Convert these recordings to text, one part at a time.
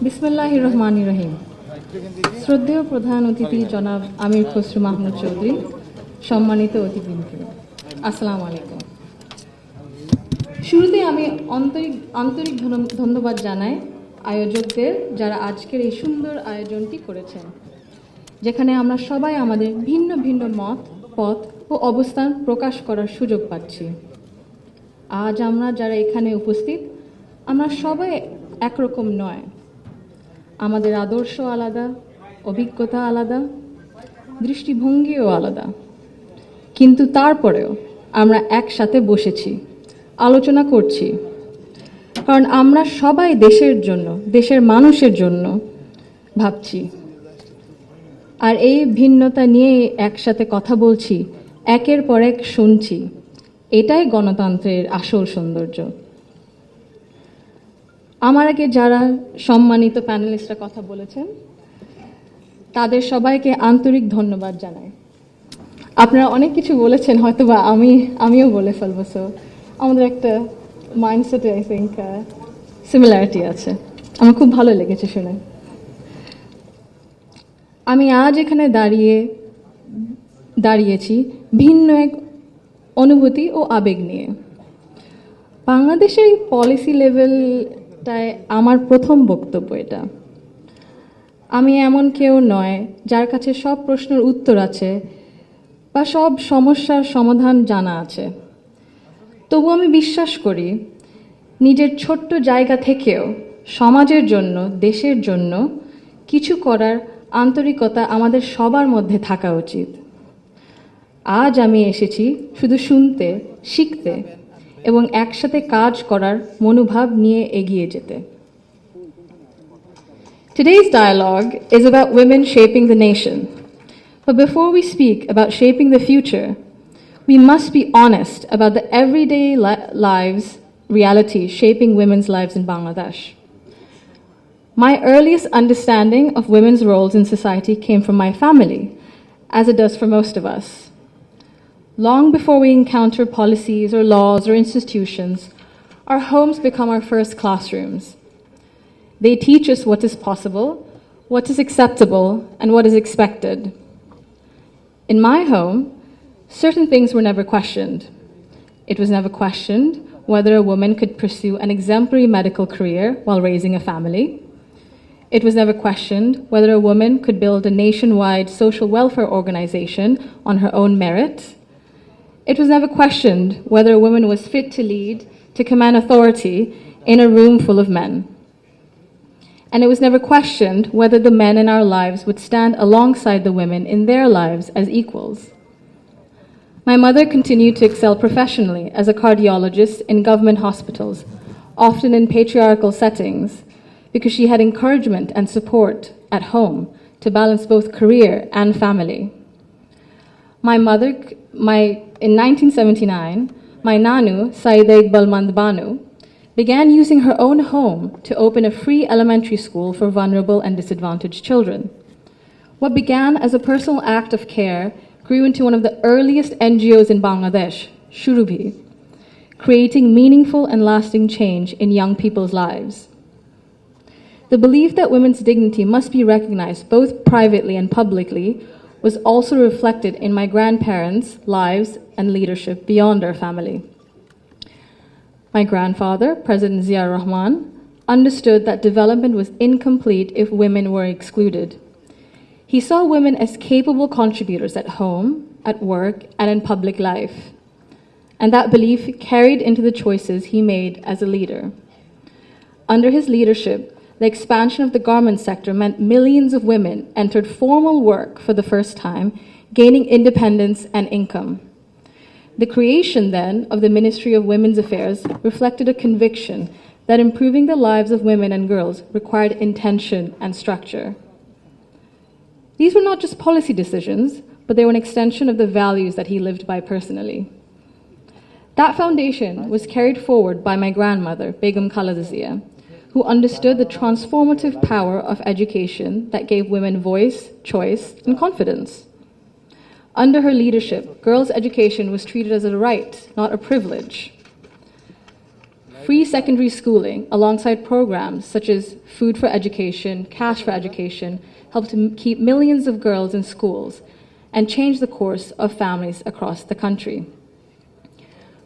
বিসমিল্লাহির রহমানির রহিম। শ্রদ্ধেয় প্রধান অতিথি জনাব আমির খসরু মাহমুদ চৌধুরী, সম্মানিত অতিথিবৃন্দ, আসসালামু আলাইকুম। শুরুতে আমি আন্তরিক ধন্যবাদ জানাই আয়োজকদের, যারা আজকের এই সুন্দর আয়োজনটি করেছেন, যেখানে আমরা সবাই আমাদের ভিন্ন ভিন্ন মত, পথ ও অবস্থান প্রকাশ করার সুযোগ পাচ্ছি। আজ আমরা যারা এখানে উপস্থিত, আমরা সবাই একরকম নয়। আমাদের আদর্শ আলাদা, অভিজ্ঞতা আলাদা, দৃষ্টিভঙ্গিও আলাদা, কিন্তু তারপরেও আমরা একসাথে বসেছি, আলোচনা করছি, কারণ আমরা সবাই দেশের জন্য, দেশের মানুষের জন্য ভাবছি। আর এই ভিন্নতা নিয়ে একসাথে কথা বলছি, একের পর এক শুনছি। এটাই গণতন্ত্রের আসল সৌন্দর্য। আমার আগে যারা সম্মানিত প্যানেলিস্টরা কথা বলেছেন, তাদের সবাইকে আন্তরিক ধন্যবাদ জানাই। আপনারা অনেক কিছু বলেছেন, হয়তো বা আমিও বলে ফেলবো। সো আমাদের একটা মাইন্ডসেটে আই থিঙ্ক সিমিলারিটি আছে। আমার খুব ভালো লেগেছে শুনে। আমি আজ এখানে দাঁড়িয়েছি ভিন্ন এক অনুভূতি ও আবেগ নিয়ে। বাংলাদেশের পলিসি লেভেলটায় আমার প্রথম বক্তব্য এটা। আমি এমন কেউ নয় যার কাছে সব প্রশ্নের উত্তর আছে বা সব সমস্যার সমাধান জানা আছে। তবু আমি বিশ্বাস করি, নিজের ছোট্ট জায়গা থেকেও সমাজের জন্য, দেশের জন্য কিছু করার আন্তরিকতা আমাদের সবার মধ্যে থাকা উচিত। আজ আমি এসেছি শুধু শুনতে, শিখতে এবং একসাথে কাজ করার মনোভাব নিয়ে এগিয়ে যেতে। Today's dialogue is about women shaping the nation. But before we speak about shaping the future, we must be honest about the everyday lives, reality shaping women's lives in Bangladesh. My earliest understanding of women's roles in society came from my family, as it does for most of us. Long before we encounter policies or laws or institutions, our homes become our first classrooms. They teach us what is possible, what is acceptable, and what is expected. In my home, certain things were never questioned. It was never questioned whether a woman could pursue an exemplary medical career while raising a family. It was never questioned whether a woman could build a nationwide social welfare organization on her own merit. It was never questioned whether a woman was fit to lead, to command authority in a room full of men. And it was never questioned whether the men in our lives would stand alongside the women in their lives as equals. My mother continued to excel professionally as a cardiologist in government hospitals, often in patriarchal settings, because she had encouragement and support at home to balance both career and family. In 1979, my Nanu, Saida Iqbal Banu, began using her own home to open a free elementary school for vulnerable and disadvantaged children. What began as a personal act of care grew into one of the earliest NGOs in Bangladesh, Shurubhi, creating meaningful and lasting change in young people's lives. The belief that women's dignity must be recognized both privately and publicly was also reflected in my grandparents' lives and leadership beyond our family. My grandfather, President Zaima Rahman, understood that development was incomplete if women were excluded. He saw women as capable contributors at home, at work, and in public life. And that belief carried into the choices he made as a leader. Under his leadership, the expansion of the garment sector meant millions of women entered formal work for the first time, gaining independence and income. The creation, then, of the Ministry of Women's Affairs reflected a conviction that improving the lives of women and girls required intention and structure. These were not just policy decisions, but they were an extension of the values that he lived by personally. That foundation was carried forward by my grandmother, Begum Khaleda Zia, who understood the transformative power of education that gave women voice, choice, and confidence. Under her leadership, girls' education was treated as a right, not a privilege. Free secondary schooling, alongside programs such as Food for Education, Cash for Education, helped to keep millions of girls in schools and change the course of families across the country.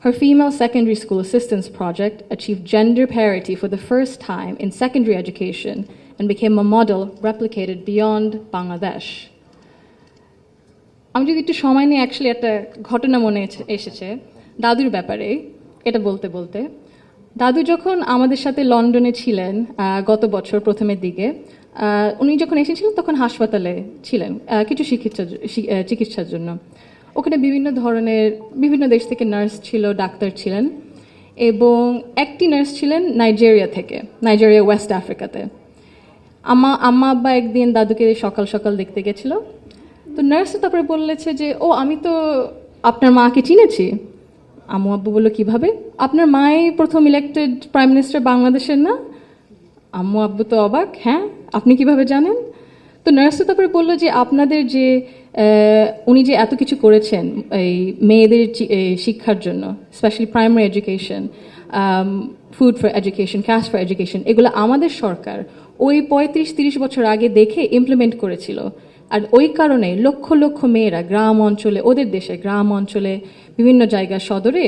Her female secondary school assistance project achieved gender parity for the first time in secondary education and became a model replicated beyond Bangladesh. আমি যদি একটু সময় নিয়ে actually একটা ঘটনা মনে এসেছে দাদুর ব্যাপারে এটা বলতে বলতে দাদু যখন আমাদের সাথে লন্ডনে ছিলেন গত বছর প্রথমের দিকে উনি যখন এসেছিলেন তখন হাসপাতালে ছিলেন কিছু চিকিৎসার জন্য ওখানে বিভিন্ন দেশ থেকে নার্স ছিল ডাক্তার ছিলেন এবং একটি নার্স ছিলেন নাইজেরিয়া ওয়েস্ট আফ্রিকাতে আম্মা আব্বা একদিন দাদুকে সকাল সকাল দেখতে গেছিল তো নার্স তারপরে বলেছে যে ও আমি তো আপনার মাকে চিনেছি আম্মু আব্বু বললো কিভাবে আপনার মাই প্রথম ইলেক্টেড প্রাইম মিনিস্টার বাংলাদেশের না আম্মু আব্বু তো অবাক হ্যাঁ আপনি কিভাবে জানেন তো নার্স তারপরে বললো যে আপনাদের যে উনি যে এত কিছু করেছেন এই মেয়েদের শিক্ষার জন্য specially primary education food for education cash for education এগুলো আমাদের সরকার ওই 35-30 বছর আগে দেখে ইমপ্লিমেন্ট করেছিল আর ওই কারণে লক্ষ লক্ষ মেয়েরা গ্রাম অঞ্চলে ওদের দেশে গ্রাম অঞ্চলে বিভিন্ন জায়গা সদরে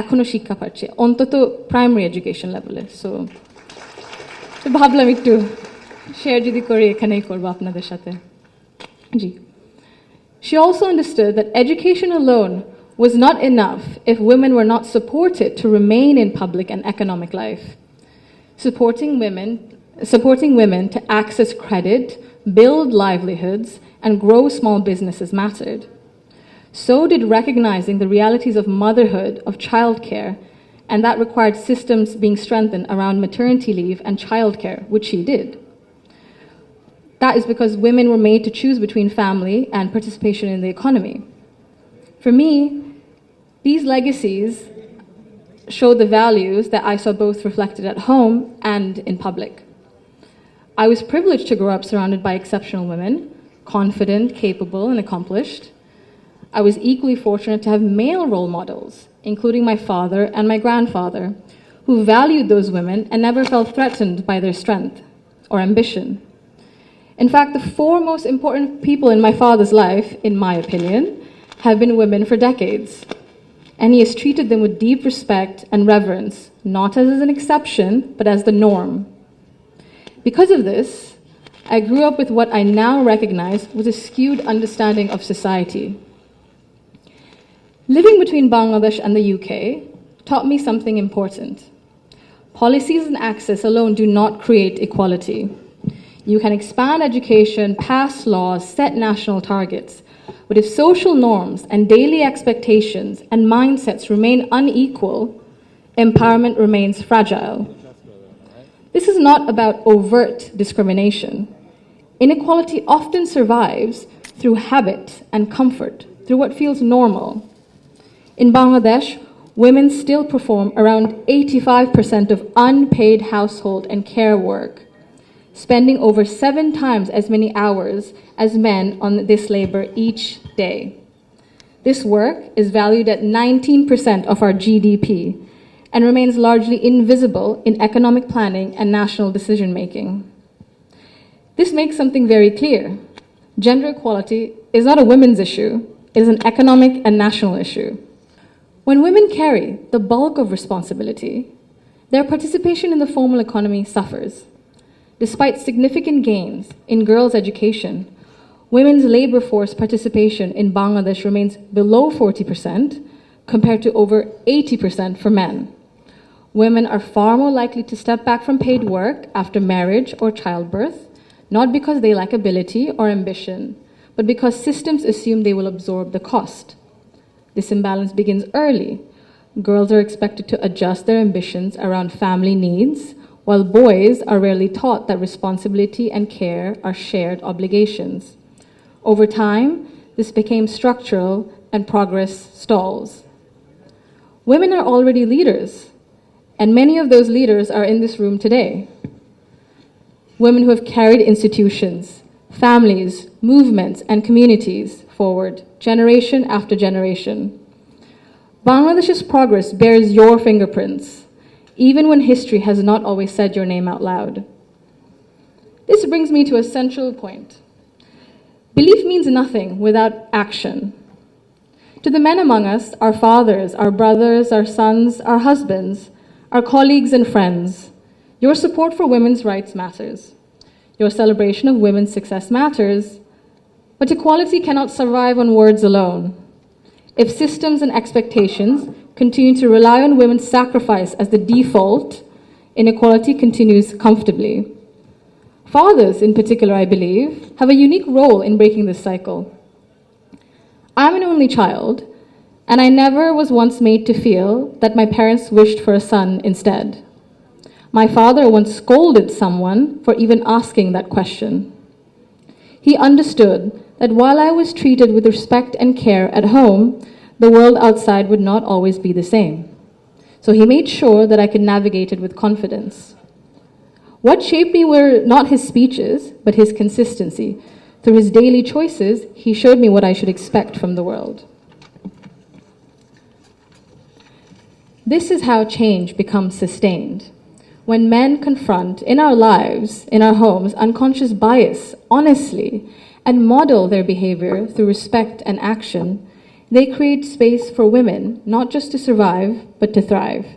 এখনো শিক্ষা পাচ্ছে অন্তত প্রাইমারি এডুকেশন লেভেলে সো ভাবলাম একটু শেয়ার যদি করি এখানেই করবো আপনাদের সাথে জি She also understood that education alone was not enough if women were not supported to remain in public and economic life. Supporting women to access credit, build livelihoods, and grow small businesses mattered. So did recognizing the realities of motherhood, of childcare, and that required systems being strengthened around maternity leave and childcare, which she did. That is because women were made to choose between family and participation in the economy. For me, these legacies show the values that I saw both reflected at home and in public. I was privileged to grow up surrounded by exceptional women, confident, capable, and accomplished. I was equally fortunate to have male role models, including my father and my grandfather, who valued those women and never felt threatened by their strength or ambition. In fact, the four most important people in my father's life, in my opinion, have been women for decades. And he has treated them with deep respect and reverence, not as an exception, but as the norm. Because of this, I grew up with what I now recognize was a skewed understanding of society. Living between Bangladesh and the UK taught me something important. Policies and access alone do not create equality. You can expand education, pass laws, set national targets, but if social norms and daily expectations and mindsets remain unequal, empowerment remains fragile. This is not about overt discrimination. Inequality often survives through habit and comfort, through what feels normal. In Bangladesh, women still perform around 85% of unpaid household and care work, spending over 7 times as many hours as men on this labor each day. This work is valued at 19% of our GDP and remains largely invisible in economic planning and national decision making. This makes something very clear. Gender equality is not a women's issue, it is an economic and national issue. When women carry the bulk of responsibility, their participation in the formal economy suffers. Despite significant gains in girls' education, women's labor force participation in Bangladesh remains below 40% compared to over 80% for men. Women are far more likely to step back from paid work after marriage or childbirth, not because they lack ability or ambition, but because systems assume they will absorb the cost. This imbalance begins early. Girls are expected to adjust their ambitions around family needs, while boys are rarely taught that responsibility and care are shared obligations. Over time, this became structural and progress stalls. Women are already leaders, and many of those leaders are in this room today. Women who have carried institutions, families, movements, and communities forward, generation after generation. Bangladesh's progress bears your fingerprints. even when history has not always said your name out loud. This brings me to a central point. Belief means nothing without action. To the men among us, our fathers, our brothers, our sons, our husbands, our colleagues and friends, your support for women's rights matters. Your celebration of women's success matters, but equality cannot survive on words alone. If systems and expectations continue to rely on women's sacrifice as the default, inequality continues comfortably. Fathers, in particular, I believe, have a unique role in breaking this cycle. I'm an only child, and I never was once made to feel that my parents wished for a son instead. My father once scolded someone for even asking that question. He understood that while I was treated with respect and care at home, the world outside would not always be the same. So he made sure that I could navigate it with confidence. What shaped me were not his speeches, but his consistency. Through his daily choices, he showed me what I should expect from the world. This is how change becomes sustained. When men confront in our lives, in our homes, unconscious bias honestly and model their behavior through respect and action, they create space for women not just to survive, but to thrive.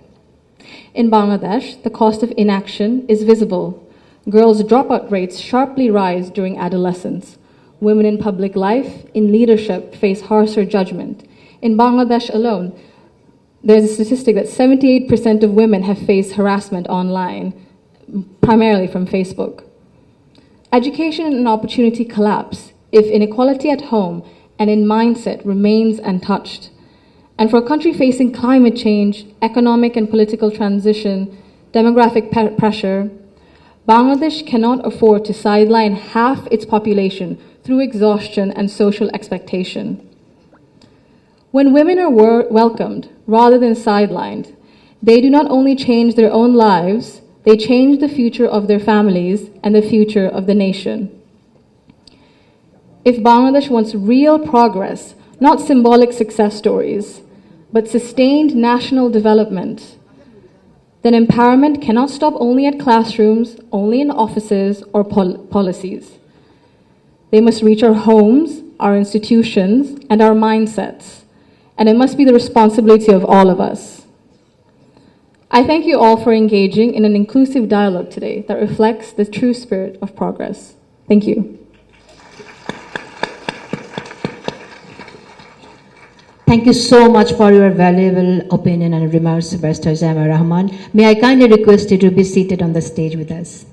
In Bangladesh, the cost of inaction is visible. Girls' dropout rates sharply rise during adolescence. Women in public life, in leadership, face harsher judgment. In Bangladesh alone, there's a statistic that 78% of women have faced harassment online, primarily from Facebook. Education and opportunity collapse if inequality at home and in mindset remains untouched. And for a country facing climate change, economic and political transition, demographic pressure, Bangladesh cannot afford to sideline half its population through exhaustion and social expectation. When women are welcomed rather than sidelined, they do not only change their own lives, they change the future of their families and the future of the nation. If Bangladesh wants real progress, not symbolic success stories, but sustained national development, then empowerment cannot stop only at classrooms, only in offices or policies. They must reach our homes, our institutions, and our mindsets, and it must be the responsibility of all of us. I thank you all for engaging in an inclusive dialogue today that reflects the true spirit of progress. Thank you. Thank you so much for your valuable opinion and remarks, Barrister Zaima Rahman. May I kindly request you to be seated on the stage with us.